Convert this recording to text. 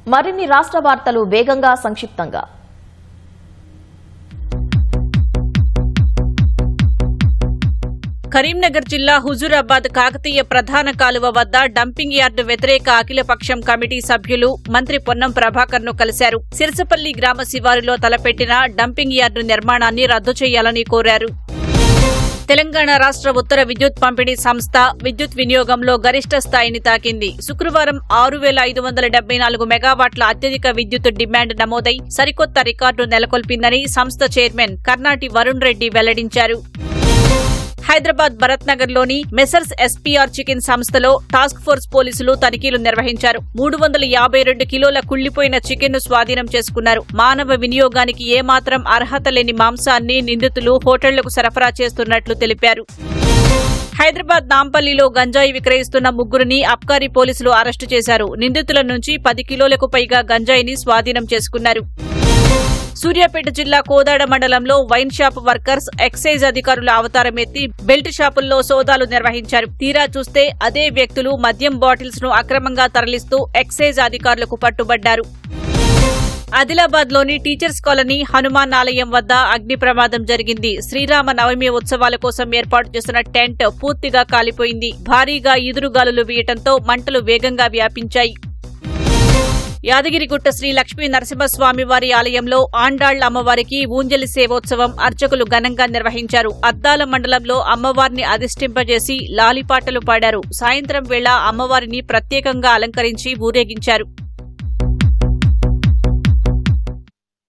మరిన్ని రాష్ట్ర వార్తలు వేగంగా సంక్షిప్తంగా. కరీంనగర్ జిల్లా హుజూరాబాద్ కాకతీయ ప్రధాన కాలువ వద్ద డంపింగ్ యార్డు వ్యతిరేక అఖిలపక్షం కమిటీ సభ్యులు మంత్రి పొన్నం ప్రభాకర్ ను కలిశారు. సిరసపల్లి గ్రామ శివారులో తలపెట్టిన డంపింగ్ యార్డు నిర్మాణాన్ని రద్దు చేయాలని కోరారు. తెలంగాణ రాష్ట్ర ఉత్తర విద్యుత్ పంపిణీ సంస్థ విద్యుత్ వినియోగంలో గరిష్ట స్థాయిని తాకింది. శుక్రవారం 6,574 మెగావాట్ల అత్యధిక విద్యుత్ డిమాండ్ నమోదై సరికొత్త రికార్డు నెలకొల్పిందని సంస్థ చైర్మన్ కర్నాటి వరుణ్ రెడ్డి వెల్లడించారు. హైదరాబాద్ భరత్ నగర్ లోని మెసర్స్ ఎస్పీఆర్ చికెన్ సంస్థలో టాస్క్ ఫోర్స్ పోలీసులు తనిఖీలు నిర్వహించారు. 352 కిలోల కుళ్లిపోయిన చికెన్ ను స్వాధీనం చేసుకున్నారు. మానవ వినియోగానికి ఏమాత్రం అర్హత లేని మాంసాన్ని నిందితులు హోటళ్లకు సరఫరా చేస్తున్నట్లు తెలిపారు. హైదరాబాద్ నాంపల్లిలో గంజాయి విక్రయిస్తున్న ముగ్గురిని అబ్కారీ పోలీసులు అరెస్టు చేశారు. నిందితుల నుంచి 10 కిలోలకు పైగా గంజాయిని స్వాధీనం చేసుకున్నారు. సూర్యాపేట జిల్లా కోదాడ మండలంలో వైన్ షాప్ వర్కర్స్ ఎక్సైజ్ అధికారుల అవతారం ఎత్తి బెల్ట్ షాపుల్లో సోదాలు నిర్వహించారు. తీరా చూస్తే అదే వ్యక్తులు మద్యం బాటిల్స్ ను అక్రమంగా తరలిస్తూ ఎక్సైజ్ అధికారులకు పట్టుబడ్డారు. ఆదిలాబాద్ లోని టీచర్స్ కాలనీ హనుమాన్ ఆలయం వద్ద అగ్ని ప్రమాదం జరిగింది. శ్రీరామ నవమి ఉత్సవాల కోసం ఏర్పాటు చేసిన టెంట్ పూర్తిగా కాలిపోయింది. భారీగా ఈదురుగాలులు వీయటంతో మంటలు వేగంగా వ్యాపించాయి. యాదగిరిగుట్ట శ్రీ లక్ష్మీ నరసింహస్వామివారి ఆలయంలో ఆండాళ్ల అమ్మవారికి ఊంజలి సేవోత్సవం అర్చకులు ఘనంగా నిర్వహించారు. అద్దాల మండలంలో అమ్మవారిని అధిష్ఠింపజేసి లాలిపాటలు పాడారు. సాయంత్రం వేళ అమ్మవారిని ప్రత్యేకంగా అలంకరించి ఊరేగించారు.